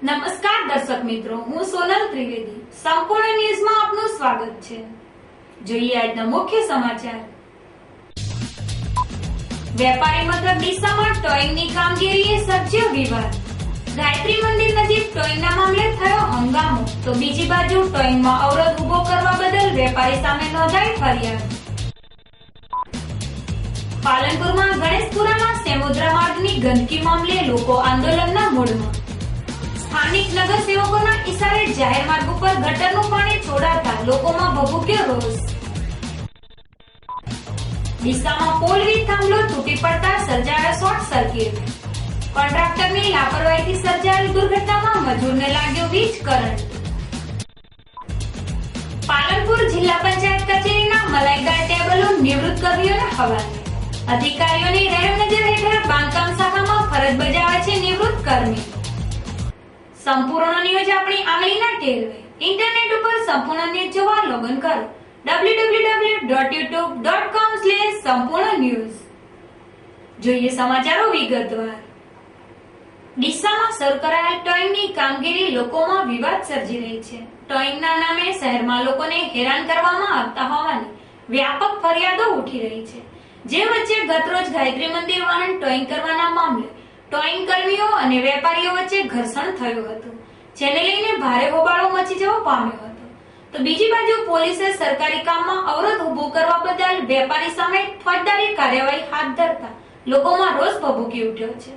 નમસ્કાર દર્શક મિત્રો, હું સોનલ ત્રિવેદી. સંપૂર્ણ ન્યૂઝમાં આપનું સ્વાગત છે. જોઈએ આજના મુખ્ય સમાચાર. વેપારી મથક ડીસામાં ટોઈંગની કામગીરીએ સર્જ્યો વિવાદ. ગાયત્રી મંદિર નજીક ટોઈંગના મામલે થયો હંગામો, તો બીજી બાજુ ટોઈંગમાં અવરોધ ઉભો કરવા બદલ વેપારી સામે નોંધાઈ ફરિયાદ. પાલનપુરમાં ગણેશપુરાના સેમોદ્રા માર્ગની ગંદકી મામલે લોકો આંદોલનના મૂડમાં. સ્થાનિક નગરસેવકોના ઇશારે જાહેર માર્ગ ઉપર ગટરનું પાણી છોડાતા લોકોમાં ભભૂક્યો રોષ. ડીસામાં પોલ વીજ થાંભલો તૂટી પડતા સર્જાયો શોર્ટ સર્કિટ. કોન્ટ્રાક્ટરની લાપરવાહીથી સર્જાયેલ દુર્ઘટનામાં મજૂરને લાગ્યો વીજ કરંટ. પાલનપુર જિલ્લા પંચાયત કચેરીના મલાઈદાર ટેબલો નિવૃત્ત કર્મીઓને હવાલે. અધિકારીઓની રહેમનજર હેઠળ બાંધકામ શાખામાં ફરજ બજાવે છે નિવૃત્ત કર્મી. સંપૂર્ણ ન્યૂઝ આપણી આંગળીના ટેરવે. ઇન્ટરનેટ ઉપર સંપૂર્ણ ન્યૂઝ જોવા લોગિન કરો www.youtube.com/સંપૂર્ણ ન્યૂઝ. જોઈએ સમાચારો વિગતવાર. ડીસામાં શરૂ કરાયેલ ટોઈંગની કામગીરી લોકોમાં વિવાદ સર્જી રહી છે. ટોઈંગના નામે શહેરમાં લોકોને હેરાન કરવામાં આવતા હોવાની વ્યાપક ફરિયાદો ઉઠી રહી છે. જે વચ્ચે ગતરોજ ગાયત્રી મંદિર વાહન ટોઈંગ કરવાના મામલે ટોઈંગ કર્મીઓ અને વેપારીઓ વચ્ચે ઘર્ષણ થયું હતું, જેને લઈને ભારે હોબાળો મચી જવા પામ્યો હતો. તો બીજી બાજુ પોલીસે સરકારી કામમાં અવરોધ ઉભો કરવા બદલ વેપારી સામે ફોજદારી કાર્યવાહી હાથ ધરતા લોકોમાં રોષ ભભૂકી ઉઠ્યો છે.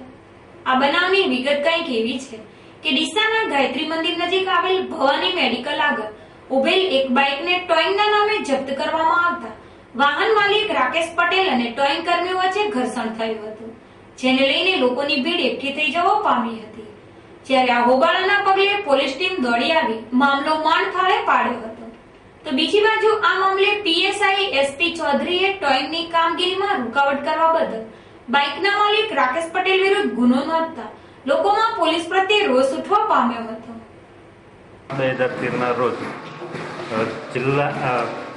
આ બનાવની વિગત કંઈક એવી છે કે ડીસાના ગાયત્રી મંદિર નજીક આવેલ ભવાની મેડિકલ આગળ ઉભેલ એક બાઇકને ટોઈંગના નામે જપ્ત કરવામાં આવતા વાહન માલિક રાકેશ પટેલ અને ટોઈંગ કર્મીઓ વચ્ચે ઘર્ષણ થયું હતું, જેને લઈને લોકોની ભીડ એકઠી થઈ જવા પામી હતી. જ્યારે આ હોબાળાના પગલે પોલીસ ટીમ દોડી આવી મામલો માંડ થાળે પાડ્યો હતો. તો બીજી બાજુ આ મામલે પીએસઆઈ એસપી ચૌધરીએ ટોઈંગની કામગીરીમાં રૂકાવટ કરવા બદલ બાઇકના માલિક રાકેશ પટેલ વિરુદ્ધ ગુનો નોંધતા લોકોમાં પોલીસ પ્રત્યે રોષ ઉઠવા પામ્યો હતો. 2013ના રોજ જિલ્લા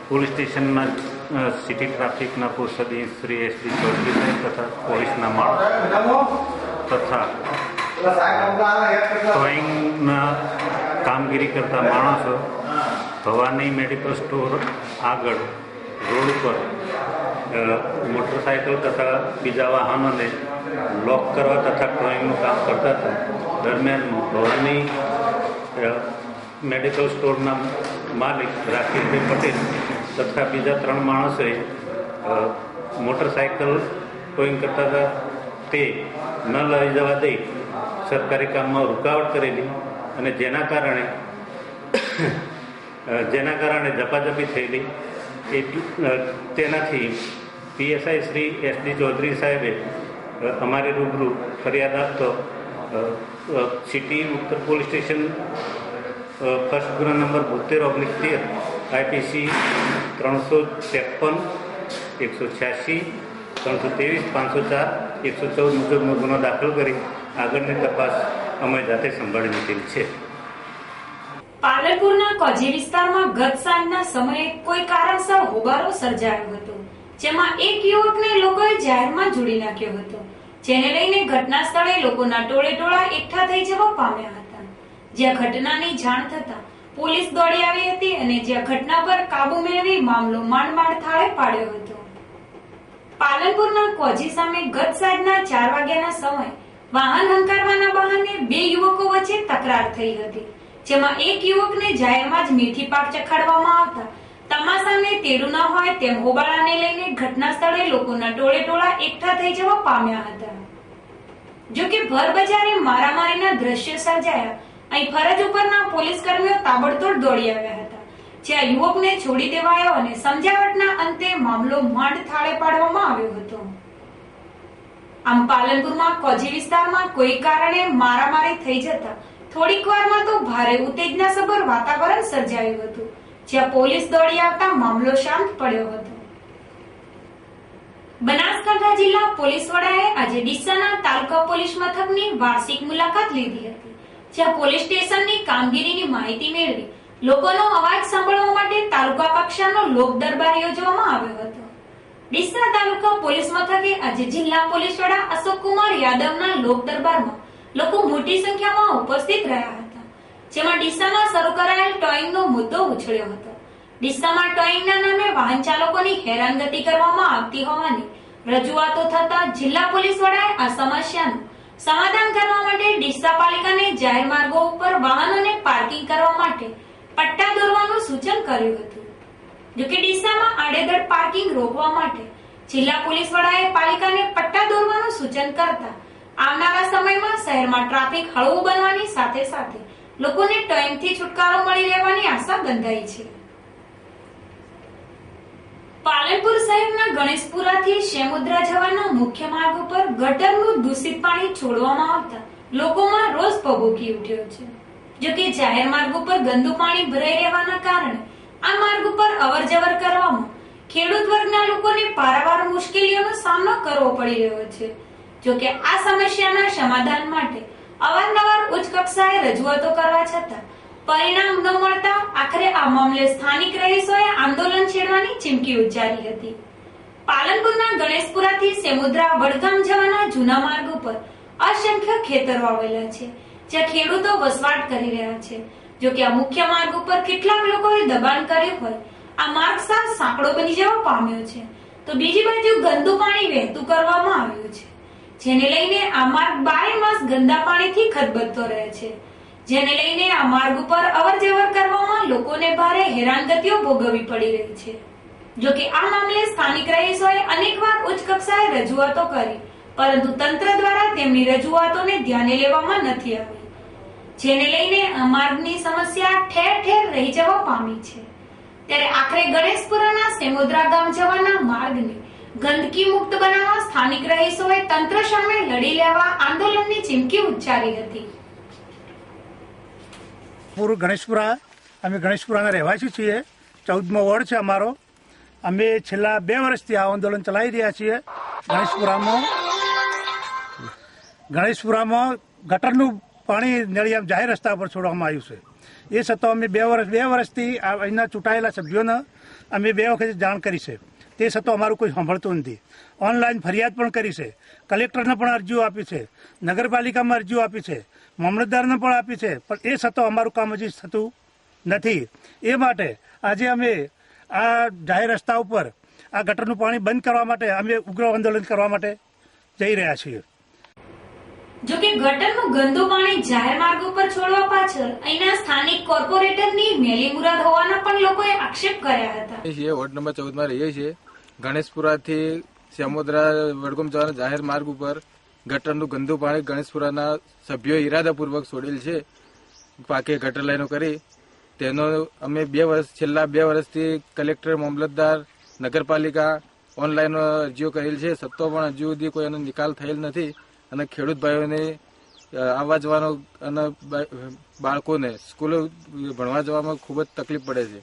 પોલીસ સ્ટેશનના સિટી ટ્રાફિકના પોસદી શ્રી એસડી ચૌધરી સાહેબ તથા પોલીસના માણસો તથા ટોઈંગના કામગીરી કરતા માણસો ભવાની મેડિકલ સ્ટોર આગળ રોડ ઉપર મોટરસાયકલ તથા બીજા વાહનોને લોક કરવા તથા ટોઈંગનું કામ કરતા હતા. દરમિયાન ભવાની મેડિકલ સ્ટોરના માલિક રાકેશભાઈ પટેલ તથા બીજા 3 માણસોએ મોટરસાયકલ ટોઈંગ કરતા હતા તે ન લઈ જવા દઈ સરકારી કામમાં રૂકાવટ કરેલી અને જેના કારણે ઝપાઝપી થયેલી. તેનાથી પીએસઆઈ શ્રી એસડી ચૌધરી સાહેબે અમારી રૂબરૂ ફરિયાદ આપતો સિટી ઉત્તર પોલીસ સ્ટેશન ફર્સ્ટ ગુનો નંબર 72/13 આઈપીસી 353, 186, 323, 504, 114 મુજબનો ગુનો દાખલ કરી આગળની તપાસ અમે જાતે સંભાળી લીધેલી છે. પાલનપુરના કોજી વિસ્તારમાં ગત સાંજના સમયે કોઈ કારણસર હોબાળો સર્જાયો હતો, જેમાં એક યુવકને લોકોએ જાહેરમાં જોડી નાખ્યો હતો, જેને લઈને ઘટના સ્થળે લોકોના ટોળેટોળા એકઠા થઈ જવા પામ્યા હતા. જ્યાં ઘટનાની જાણ થતા પોલીસ દોડી આવી હતી અને જ્યાં ઘટના પર કાબુ મેળવી મામલો માંડ થાળે પાડ્યો હતો. પાલનપુરના કોજી સામે ગત સાંજના 4 વાગ્યાના સમયે વાહન હંકારવાના બહાને 2 યુવકો વચ્ચે તકરાર થઈ હતી, જેમાં એક યુવકને જાહેરમાં જ મીઠી પાક ચખાડવામાં આવતા તમાસાને તેડું ન હોય તેમ હોબાળાને લઈને ઘટના સ્થળે લોકોના ટોળેટોળા એકઠા થઈ જવા પામ્યા હતા. જો કે ભર બજારે મારામારીના દ્રશ્યો સર્જાયા. અહીં ફરજ ઉપરના પોલીસ કર્મીઓ તાબડતોડ દોડી આવ્યા હતા, જ્યાં યુવકને છોડી દેવાયો અને સમજાવટના અંતે મામલો માંડ થાળે પાડવામાં આવ્યો હતો. આમ પાલનપુરમાં કોજી વિસ્તારમાં કોઈ કારણે મારામારી થઈ જતા થોડીક વારમાં તો ભારે ઉત્તેજનાસભર વાતાવરણ સર્જાયું હતું, જ્યાં પોલીસ દોડી આવતા મામલો શાંત પડ્યો હતો. બનાસકાંઠા જિલ્લા પોલીસ વડાએ આજે ડીસાના તાલુકા પોલીસ મથકની વાર્ષિક મુલાકાત લીધી હતી, જ્યાં પોલીસ સ્ટેશનની કામગીરીની માહિતી મેળવી લોકોનો અવાજ સાંભળવા માટે તાલુકા કક્ષાનો લોક દરબાર યોજવામાં આવ્યો હતો. ડીસા તાલુકા પોલીસ મથકે આજે જિલ્લા પોલીસ વડા અશોક કુમાર યાદવના લોક દરબારમાં લોકો મોટી સંખ્યામાં ઉપસ્થિત રહ્યા હતા, જેમાં ડીસામાં શરૂ કરાયેલ ટોઈંગનો મુદ્દો ઉછળ્યો હતો. ડીસામાં ટોઈંગના નામે વાહન ચાલકોની હેરાનગતિ કરવામાં આવતી હોવાની રજૂઆતો થતા જિલ્લા પોલીસ વડાએ આ સમસ્યાનું સમાધાન કરવા માટે ડીસા પાલિકાને જાહેર માર્ગો ઉપર વાહનોને પાર્કિંગ કરવા માટે પટ્ટા દોરવાનું સૂચન કર્યું હતું. જોકે ડીસામાં આડેધડ પાર્કિંગ રોકવા માટે જિલ્લા પોલીસ વડાએ પાલિકાને પટ્ટા દોરવાનું સૂચન કરતા આવનારા સમયમાં શહેરમાં ટ્રાફિક હળવું બનવાની સાથે સાથે લોકોને ટોઈંગથી છુટકારો મળી રહેવાની આશા બંધાઈ છે. પાલનપુર શહેરના ગણેશપુરાથી શેમુદ્રા જવાના મુખ્ય માર્ગ ઉપર ગટરનું દૂષિત પાણી છોડવામાં આવતા લોકોમાં રોષ ભભૂકી ઉઠ્યો છે. જોકે જાહેર માર્ગ ઉપર ગંદુ પાણી ભરાઈ રહેવાના કારણે આ માર્ગ ઉપર અવરજવર કરવામાં ખેડૂત વર્ગના લોકોને પારાવાર મુશ્કેલીઓનો સામનો કરવો પડી રહ્યો છે. જોકે આ સમસ્યાના સમાધાન માટે અવારનવાર ઉચ્ચ કક્ષાએ રજૂઆતો કરવા છતાં પરિણામ ન મળતા આખરે આ મામલે સ્થાનિક રહીશોએ આંદોલન છેડવાની ચીમકી ઉચ્ચારી હતી. પાલનપુરના ગણેશપુરાથી સેમુદ્રા વડગામ જવાના જૂના માર્ગ ઉપર અસંખ્ય ખેતરો આવેલા છે, જ્યાં ખેડૂતો વસવાટ કરી રહ્યા છે. જોકે આ મુખ્ય માર્ગ ઉપર કેટલાક લોકોએ દબાણ કર્યું હોય આ માર્ગ સાંકડો બની જવા પામ્યો છે, તો બીજી બાજુ ગંદુ પાણી વહેતું કરવામાં આવ્યું છે, જેને લઈને આ માર્ગ 12 માસ ગંદા પાણીથી ખદબદતો રહે છે. જેને લઈને આ માર્ગ ઉપર અવરજવર કરવામાં લોકોને ભારે હેરાનગતિઓ ભોગવવી પડી રહી છે. જોકે આ મામલે સ્થાનિક રહીશોએ અનેકવાર ઉચ્ચ કક્ષાએ રજૂઆતો કરી, પરંતુ તંત્ર દ્વારા તેમની રજૂઆતોને ધ્યાને લેવામાં નથી આવી, જેને લઈને આ માર્ગની સમસ્યા ઠેર ઠેર રહી જવા પામી છે. ત્યારે આખરે ગણેશપુરાના સેમુદ્રા ગામ જવાના માર્ગને ગંદકી મુક્ત બનાવવા સ્થાનિક રહીશોએ તંત્ર સામે લડી લેવા આંદોલનની ચીમકી ઉચ્ચારી હતી. પૂરું ગણેશપુરા, અમે ગણેશપુરાના રહેવાસી છીએ. 14મો વોર્ડ છે અમારો. અમે છેલ્લા 2 વર્ષથી આ આંદોલન ચલાવી રહ્યા છીએ. ગણેશપુરામાં ગટરનું પાણી નળિયા જાહેર રસ્તા પર છોડવામાં આવ્યું છે. એ છતાં અમે 2 વર્ષથી અહીંના ચૂંટાયેલા સભ્યોને અમે 2 વખત જાણ કરી છે. તે છતાં અમારું કોઈ સાંભળતું નથી. ઓનલાઈન ફરિયાદ પણ કરી છે, કલેક્ટરને પણ અરજીઓ આપી છે, નગરપાલિકામાં અરજીઓ આપી છે, મામલતદારને પણ આપી છે, પણ એ છતાં અમારું કામ હજી થતું નથી. એ માટે આજે અમે આ જાહેર રસ્તા ઉપર આ ગટરનું પાણી બંધ કરવા માટે અમે ઉગ્ર આંદોલન કરવા માટે જઈ રહ્યા છીએ. જોકે ગટરનું ગંદુ પાણી જાહેર માર્ગ ઉપર છોડવા પાછળ અહીંના સ્થાનિક કોર્પોરેટરની મેલી મુરાદ હોવાના પણ લોકોએ આક્ષેપ કર્યા હતા. વોર્ડ નંબર 14 માં રહીએ છીએ. ગણેશપુરાથી સેમુદ્રા વડગામ જવાના જાહેર માર્ગ ઉપર ગટરનું ગંદુ પાણી ગણેશપુરાના સભ્યોએ ઇરાદાપૂર્વક છોડેલ છે. પાકે ગટર લાઈનો કરી તેનો અમે છેલ્લા 2 વર્ષથી કલેક્ટર, મામલતદાર, નગરપાલિકા ઓનલાઈન અરજીઓ કરેલ છે, છતાં પણ હજુ સુધી કોઈ એનો નિકાલ થયેલ નથી. અને ખેડૂત ભાઈઓને આવવા જવાનો અને બાળકોને સ્કૂલો ભણવા જવામાં ખૂબ જ તકલીફ પડે છે.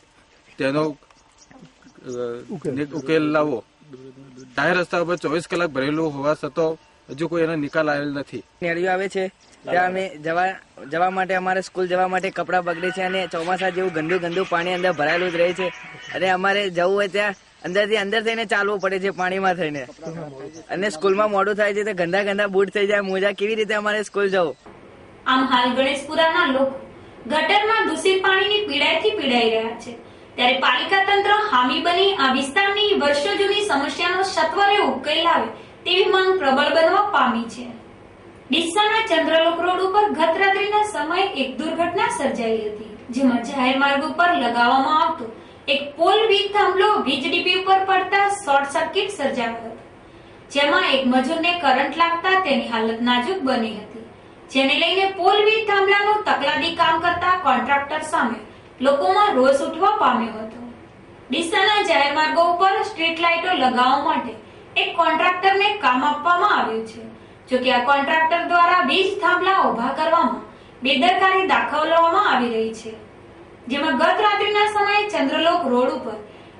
તેનો ઉકેલ લાવો. જાહેર રસ્તા ઉપર 24 કલાક ભરેલું હોવા છતાં હજુ કોઈ એનો નિકાલ આવેલ નથી. નેડીઓ આવે છે ત્યાં અમે જવા માટે અમારે સ્કૂલ જવા માટે કપડાં બગડે છે અને ચોમાસા જેવું ગંદુ પાણી અંદર ભરાયેલું જ રહે છે અને અમારે જવું હોય ત્યાં અંદર થઈને ચાલવું પડે છે પાણીમાં થઈને અને સ્કૂલમાં મોડું થાય છે તો ગંદા બૂટ થઈ જાય, મોજા, કેવી રીતે અમારે સ્કૂલ જવું. આમ હાલ ગણેશપુરાના લોકો ગટરમાં દૂષિત પાણીની પીડાથી પીડાઈ રહ્યા છે. ત્યારે પાલિકા તંત્ર હામી બની આ વિસ્તારની વર્ષો જૂની સમસ્યાનો સત્વરે ઉકેલ લાવે તેવી માંગ પ્રબળ બનવા પામી છે. ડીસાના ચંદ્રલોક રોડ ઉપર ગત રાત્રિના સમયે એક દુર્ઘટના સર્જાઈ હતી, જેમાં જાહેર માર્ગ ઉપર લગાવવામાં આવતો એક પોલ વીજ થાંભલો વીજ ડીપી ઉપર પડતા શોર્ટ સર્કિટ સર્જાયો હતો, જેમાં એક મજૂરને કરંટ લાગતા તેની હાલત નાજુક બની હતી, જેને લઈને પોલ વીજ થાંભલાનું તકલાદી કામ કરતા કોન્ટ્રાક્ટર સામે લોકોમાં રોષ ઉઠવા પામ્યો હતો. ડીસાના જાહેર માર્ગો ઉપર સ્ટ્રીટ લાઇટો લગાવવા માટે એક કોન્ટ્રાક્ટરને કામ આપવામાં આવ્યું છે. જોકે આ કોન્ટ્રાક્ટર દ્વારા વીજ થાંભલા ઉભા કરવામાં બેદરકારી દાખવવામાં આવી રહી છે, જેમાં ગત રાત્રિના સમયે ચંદ્રલોક રોડ ઉપર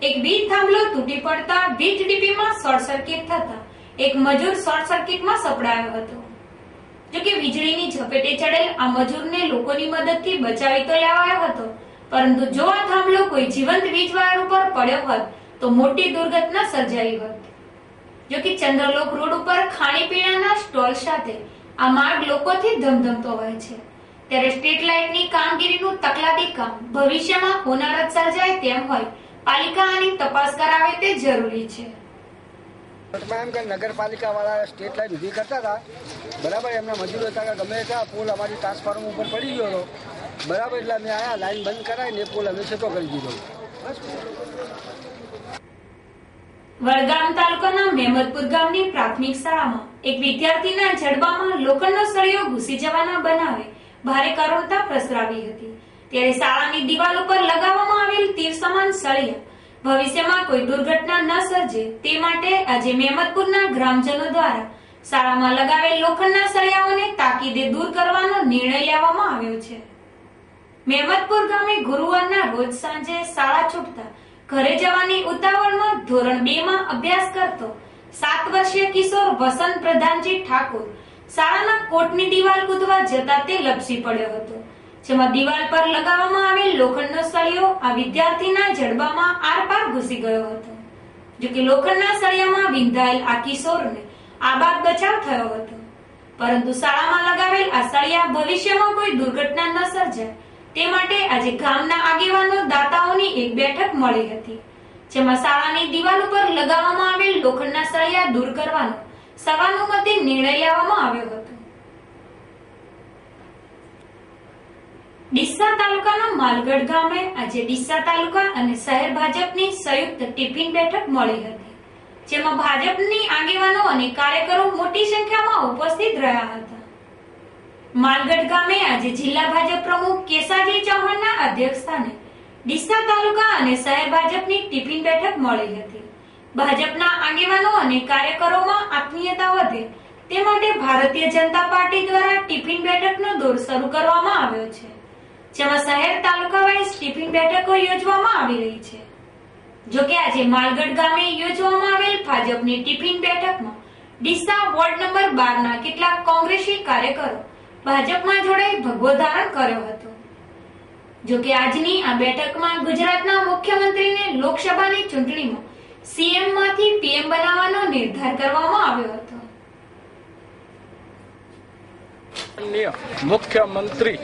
એક વીજ થાંભલો તૂટી પડતા વીજ ડીપીમાં શોર્ટ સર્કિટ થતા એક મજૂર શોર્ટ સર્કિટમાં સપડાયો હતો. જોકે વીજળીની ઝપેટે ચડેલ આ મજૂરને લોકોની મદદથી બચાવી તો લેવાયો હતો, પરંતુ જો આ થાંભલો કોઈ જીવંત વીજ વાયર ઉપર પડ્યો હોત તો મોટી દુર્ઘટના સર્જાઈ હોત. જોકે ચંદ્રલોક રોડ ઉપર ખાણીપીણાના સ્ટોલ સાથે આ માર્ગ લોકોથી ધમધમતો હોય છે, ત્યારે સ્ટ્રીટ લાઇટની કામગીરીનું તકલાદી કામ ભવિષ્યમાં હોનારત સર્જાય તેમ હોય પાલિકા આની તપાસ કરાવે તે જરૂરી છે. એમ કે નગરપાલિકા વાળા સ્ટ્રીટ લાઇટ ઊભી કરતા હતા, બરાબર. એમના મજૂરો હતા કે ગમે ત્યાં પુલ અમારી ટ્રાન્સફોર્મર ઉપર પડી ગયો હતો, બરાબર. એટલે અમે આયા, લાઈન બંધ કરાવીને પુલ અમે છૂટો કરી દીધો. વડગામ તાલુકાના મહેમદપુર ગામની પ્રાથમિક શાળામાં એક વિદ્યાર્થીના જડબામાં લોખંડનો સળિયો ઘૂસી જવાના બનાવે ભારે કરુણતા પ્રસરાવી હતી. ત્યારે શાળાની દિવાલ ઉપર લગાવવામાં આવેલ તીર સમાન સળિયા ભવિષ્યમાં કોઈ દુર્ઘટના ન સર્જે તે માટે આજે મહેમદપુરના ગ્રામજનો દ્વારા શાળામાં લગાવેલ લોખંડના સળિયાઓને તાકીદે દૂર કરવાનો નિર્ણય લેવામાં આવ્યો છે. મહેમદપુર ગામે ગુરુવારના રોજ સાંજે શાળા છૂટતા ઘરે જવાની ઉતાવળમાં ધોરણ 2 માં અભ્યાસ કરતો 7 વર્ષીય કિશોર વસંત પ્રધાનજી ઠાકોર શાળાના કોટની દિવાલ કૂદવા જતા તે લપસી પડ્યો હતો, જેમાં દિવાલ પર લગાવવામાં આવેલ લોખંડનો સળિયો આ વિદ્યાર્થીના જડબામાં આરપાર ઘૂસી ગયો હતો. જોકે લોખંડના સળિયામાં વિંધાયેલ આ કિશોરને આબાદ બચાવ થયો હતો, પરંતુ શાળામાં લગાવેલ આ સળિયા ભવિષ્યમાં કોઈ દુર્ઘટના ન સર્જાય તે માટે આજે ગામના આગેવાનો દાતાઓની એક બેઠક મળી હતી, જેમાં શાળાની દિવાલ ઉપર લગાવવામાં આવેલ લોખંડના સળિયા દૂર કરવાનો સર્વાનુમતે નિર્ણય લેવામાં આવ્યો હતો. ડીસા તાલુકાના માલગઢ ગામે આજે ડીસા તાલુકા અને શહેર ભાજપની સંયુક્ત ટિફિન બેઠક મળી હતી, જેમાં ભાજપની આગેવાનો અને કાર્યકરો મોટી સંખ્યામાં ઉપસ્થિત રહ્યા હતા. માલગઢ ગામે આજે જિલ્લા ભાજપ પ્રમુખ કેસાજી ચૌહાણના અધ્યક્ષસ્થાને ડીસા તાલુકા અને શહેર ભાજપની ટિફિન બેઠક મળી હતી. ભાજપના આગેવાનો અને કાર્યકરોમાં આત્મીયતા વધે તે માટે ભારતીય જનતા પાર્ટી દ્વારા ટિફિન બેઠકનો દોર શરૂ કરવામાં આવ્યો છે, જેમાં શહેર તાલુકા વાઇઝ ટિફિન બેઠકો યોજવામાં આવી રહી છે. જોકે આજે માલગઢ ગામે યોજવામાં આવેલ ભાજપની ટિફિન બેઠકમાં ડીસા વોર્ડ નંબર 12 ના કેટલાક કોંગ્રેસી કાર્યકરો ભાજપમાં જોડાઈ ભગવો ધારણ કર્યો હતો. જોકે આજની આ બેઠકમાં ગુજરાતના મુખ્યમંત્રીને લોકસભાની ચૂંટણીમાં સીએમ માંથી પીએમ બનાવવાનો નિર્ધાર કરવામાં આવ્યો હતો. મુખ્યમંત્રી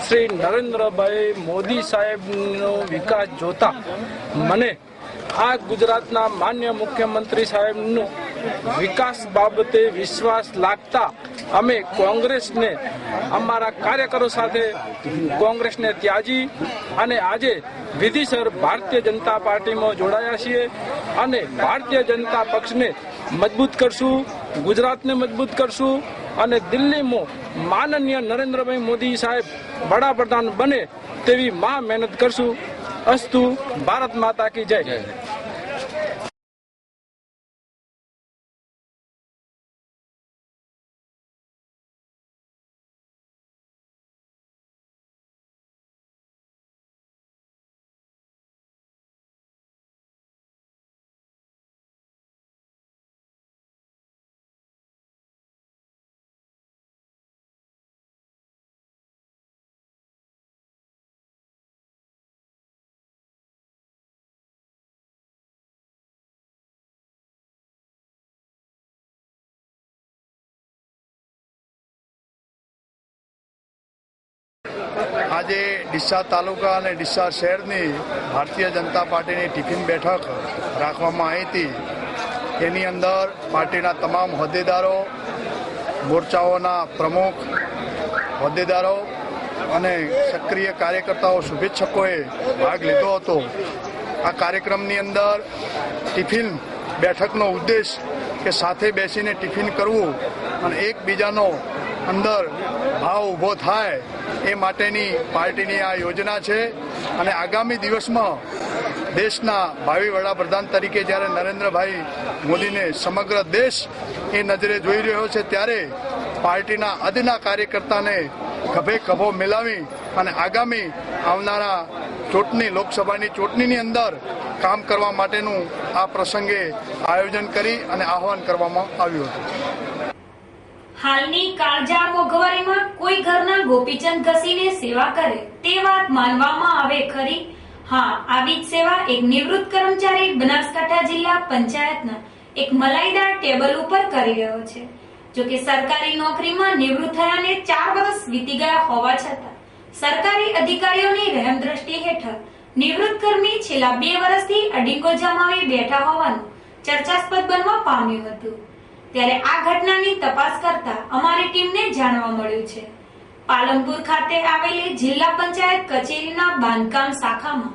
શ્રી નરેન્દ્રભાઈ મોદી સાહેબનો વિકાસ જોતા મને આ ગુજરાતના માન્ય મુખ્યમંત્રી સાહેબનો વિકાસ બાબતે વિશ્વાસ લાગતા અમે કોંગ્રેસને અમારા કાર્યકરો સાથે કોંગ્રેસને ત્યાજી અને આજે વિધિસર ભારતીય જનતા પાર્ટીમાં જોડાયા છીએ અને ભારતીય જનતા પક્ષને મજબૂત કરશું, ગુજરાતને મજબૂત કરશું અને દિલ્હીમાં માનનીય નરેન્દ્રભાઈ મોદી સાહેબ વડાપ્રધાન બને તેવી મહેનત કરશું. અસ્તુ. ભારત માતા કી જય. આજે ડીસા તાલુકા અને ડીસા શહેરની ભારતીય જનતા પાર્ટીની ટિફિન બેઠક રાખવામાં આવી હતી. એની અંદર પાર્ટીના તમામ હોદ્દેદારો, મોરચાઓના પ્રમુખ હોદ્દેદારો અને સક્રિય કાર્યકર્તાઓ, શુભેચ્છકોએ ભાગ લીધો હતો. આ કાર્યક્રમની અંદર ટિફિન બેઠકનો ઉદ્દેશ કે સાથે બેસીને ટિફિન કરવું અને એકબીજાનો અંદર ભાવ ઊભો થાય એ માટેની પાર્ટીની આ યોજના છે. અને આગામી દિવસમાં દેશના ભાવિ વડાપ્રધાન તરીકે જ્યારે નરેન્દ્રભાઈ મોદીને સમગ્ર દેશ એ નજરે જોઈ રહ્યો છે ત્યારે પાર્ટીના અદના કાર્યકર્તાને ખભે ખભો મિલાવી અને આગામી આવનારા ચૂંટણી, લોકસભાની ચૂંટણીની અંદર કામ કરવા માટેનું આ પ્રસંગે આયોજન કરી અને આહવાન કરવામાં આવ્યું હતું. હાલની કાળઝાળ મોંઘવારીમાં કોઈ ઘરના ગોપીચંદ ઘસીને સેવા કરે તે વાત માનવામાં આવે ખરી? હા, આવી જ સેવા એક નિવૃત્ત કર્મચારી બનાસકાંઠા જિલ્લા પંચાયતના એક મલાઈદાર ટેબલ ઉપર કરી રહ્યો છે. જોકે સરકારી નોકરીમાં નિવૃત્ત થયાને 4 વર્ષ વીતી ગયા હોવા છતાં સરકારી અધિકારીઓની રહેમ દ્રષ્ટિ હેઠળ નિવૃત્ત કર્મી છેલ્લા 2 વર્ષથી અડીંગો જમાવી બેઠા હોવાનું ચર્ચાસ્પદ બનવા પામ્યું હતું. ત્યારે આ ઘટનાની તપાસ કરતા અમારી ટીમને જાણવા મળ્યું છે પાલનપુર ખાતે આવેલી જિલ્લા પંચાયત કચેરીના બાંધકામ શાખામાં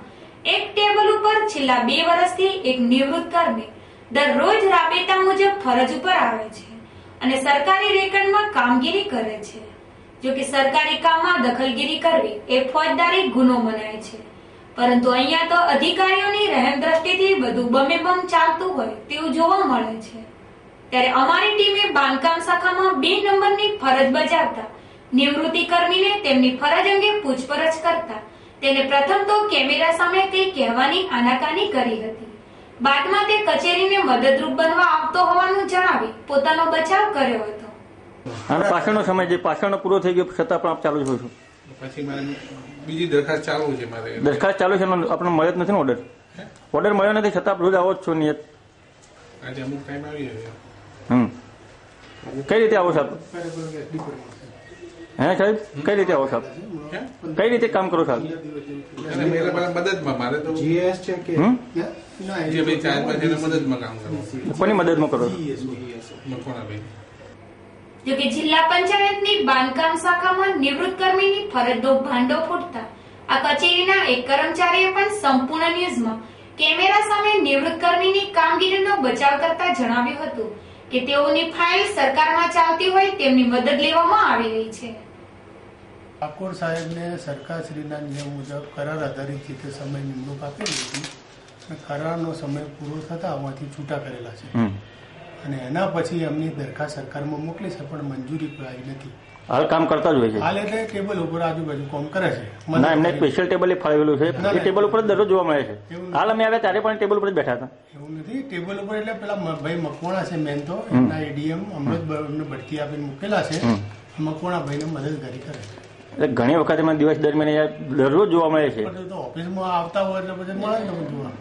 એક ટેબલ ઉપર છેલ્લા 2 વર્ષથી એક નિવૃત્ત કર્મી દરરોજ રાબેતા મુજબ ફરજ ઉપર આવે છે અને સરકારી રેકર્ડમાં કામગીરી કરે છે. જો કે સરકારી કામમાં દખલગીરી કરવી એ ફોજદારી ગુનો મનાય છે, પરંતુ અહીંયા તો અધિકારીઓની રહેમ દ્રષ્ટિથી બધું બમે બમ ચાલતું હોય તેવું જોવા મળે છે. ત્યારે અમારી ટીમે બાંધકામ શાખામાં 2 નંબરની ફરજ બજાવતા નિવૃત્તિ કર્મીને તેમની ફરજ અંગે પૂછપરછ કરતા તેને પ્રથમ તો કેમેરા સામે કંઈ કહેવાની આનાકાની કરી હતી. બાદમાં તે કચેરીને મદદરૂપ બનવા આવતો હોવાનું જણાવી પોતાનો બચાવ કર્યો હતો. પાછળનો સમય જે પાછળનો પૂરો થઈ ગયો છતાં પણ આપ ચાલુ છો છો? પછી મારે બીજી દરખાસ્ત ચાલુ છે. મારે દરખાસ્ત ચાલુ છે, આપણને મળ્યો જ નથી ને ઓર્ડર મળ્યો નથી, છતાં રોજ આવો જ છો નિયત? આજે અમુક ટાઈમ આવી રહ્યો. કઈ રીતે આવો સાહેબ? હે સાહેબ, કઈ રીતે આવો સાહેબ? કઈ રીતે કામ કરો સાહેબ? મદદમાં મારે તો જે ભાઈ ચાર્જમાં છે મદદમાં કામ કરું. કોની મદદમાં કરો? મકવાણાભાઈ. જોકે જિલ્લા પંચાયતની બાંધકામ શાખામાં નિવૃત્ત કર્મીની ફરજનો ભાંડો ફૂટતા આ કચેરીના એક કર્મચારીએ પણ સંપૂર્ણ ન્યૂઝમાં કેમેરા સામે નિવૃત્ત કર્મીની કામગીરીનો બચાવ કરતા જણાવ્યું હતું કે તેઓની ફાઇલ સરકારમાં ચાલતી હોય તેમની મદદ લેવામાં આવી રહી છે. ઠાકોર સાહેબને સરકારશ્રીના નિયમ મુજબ કરાર આધારિત રીતે સમય નિમણૂક આપેલી હતી અને કરારનો સમય પૂરો થતા આમાંથી છૂટા કરેલા છે અને એના પછી એમની દરખાસ્ત સરકારમાં મોકલી છે પણ મંજૂરી આવી નથી. હાલ કામ કરતા જ હોય છે? હાલ એટલે ટેબલ ઉપર આજુબાજુ કામ કરે છે. ના, એમને સ્પેશિયલ ટેબલ ફાળવેલું છે, એ ટેબલ ઉપર દરરોજ જોવા મળે છે. હાલ અમે આવ્યા ત્યારે પણ ટેબલ ઉપર જ બેઠા હતા. એવું નથી, ટેબલ ઉપર એટલે પેલા ભાઈ મકવાણા છે મેન તો એમના એડીએમ અમૃત બઢતી આપીને મૂકેલા છે. મકવાણા ભાઈને મદદગારી કરે છે. એટલે ઘણી વખત એમાં દિવસ દરમિયાન દરરોજ જોવા મળે છે. ઓફિસમાં આવતા હોય એટલે પછી મળે ને જોવા.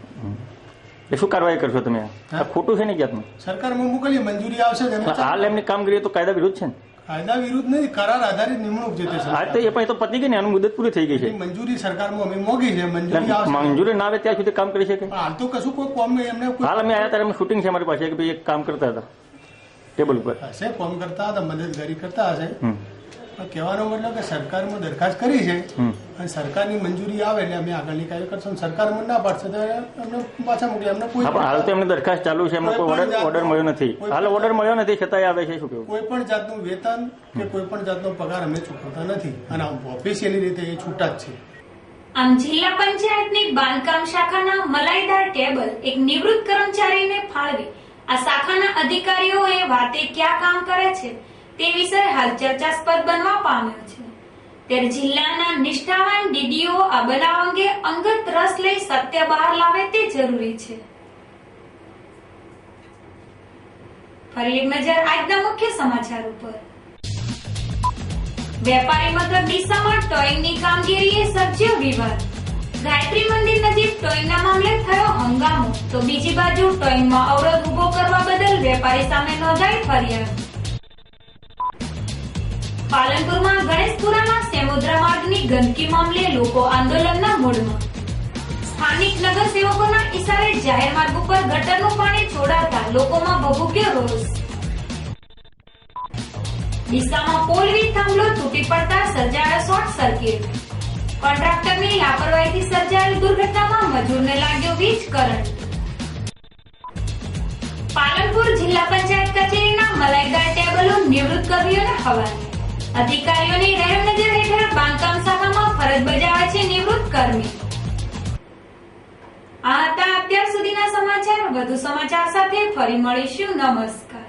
એ શું કાર્યવાહી કરશો તમે? આ ખોટું છે ને જાતનું? સરકારમાં મોકલીએ, મંજૂરી આવશે. હાલ એમની કામગીરી તો કાયદા વિરુદ્ધ છે ને? કાયદા વિરુદ્ધ નહીં, કરાર આધારિત નિમણૂક જે તે હા તો એ પણ તો પતી ગઈ ને, આનું મુદત પૂરી થઈ ગઈ છે. મંજૂરી સરકારમાં અમે મોગી છે, મંજૂરી ના આવે ત્યાં સુધી કામ કરી શકે? હાલ તો કશું કોઈ કોમ એમને. હાલ અમે આવ્યા ત્યારે શૂટિંગ છે અમારી પાસે કે ભાઈ એક કામ કરતા હતા ટેબલ ઉપર. હશે, કોમ કરતા હતા, મદદગારી કરતા હશે. કહેવાનો મતલબ કે સરકારમાં દરખાસ્ત કરી છે અને સરકારની મંજૂરી આવે એટલે અમે આગળની કાર્ય કરશું. સરકારમાં ના પાડશે તો અમને પાછા મોકલે. એમને કોઈ હાલ તો એમને દરખાસ્ત ચાલુ છે, એમને કોઈ ઓર્ડર મળ્યો નથી. હાલ ઓર્ડર મળ્યો નથી છતાંય આવે છે. શું કેવું? કોઈ પણ જાતનું વેતન કે કોઈ પણ જાતનો પગાર અમે ચૂકવતા નથી અને ઓફિશિયલી રીતે એ છૂટા જ છે. આમ જિલ્લા પંચાયતની બાંધકામ શાખાના મલાઈદાર ટેબલ એક નિવૃત્ત કર્મચારીને ફાળવી આ શાખાના અધિકારીઓએ વાતે ક્યાં કામ કરે છે તે વિષય હાલ ચર્ચાસ્પદ બનવા પામ્યો છે. ત્યારે જિલ્લાના નિષ્ઠાવાન ડીડીઓ આ બનાવ અંગે અંગત રસ લઈ સત્ય બહાર લાવે તે જરૂરી છે. ફરી એક નજર આજના મુખ્ય સમાચાર ઉપર. વેપારી મથક ડીસામાં ટોઈંગની કામગીરીએ સર્જ્યો વિવાદ. ગાયત્રી મંદિર નજીક ટોઈંગના મામલે થયો હંગામો તો બીજી બાજુ ટોઈંગમાં અવરોધ ઉભો કરવા બદલ વેપારી સામે નોંધાઈ ફરિયાદ. પાલનપુરમાં ગણેશપુરાના સેમોદ્રા માર્ગની ગંદકી મામલે લોકો આંદોલનના મૂડમાં. સ્થાનિક નગરસેવકોના ઇશારે જાહેર માર્ગ ઉપર ગટરનું પાણી છોડાતા લોકોમાં ભભૂક્યો રોષ. ડીસામાં પોલ વીજ થાંભલો તૂટી પડતા સર્જાયો શોર્ટ સર્કિટ. કોન્ટ્રાક્ટરની લાપરવાહીથી સર્જાયેલ દુર્ઘટનામાં મજૂરને લાગ્યો વીજ કરંટ. પાલનપુર જિલ્લા પંચાયત કચેરીના મલાઈદાર ટેબલો નિવૃત્ત કર્મીઓને હવાલે. અધિકારીઓની રહેમ નજર હેઠળ બાંધકામ શાખામાં ફરજ બજાવે છે નિવૃત્ત કર્મી. આ હતા અત્યાર સુધીના સમાચાર. વધુ સમાચાર સાથે ફરી મળીશું. નમસ્કાર.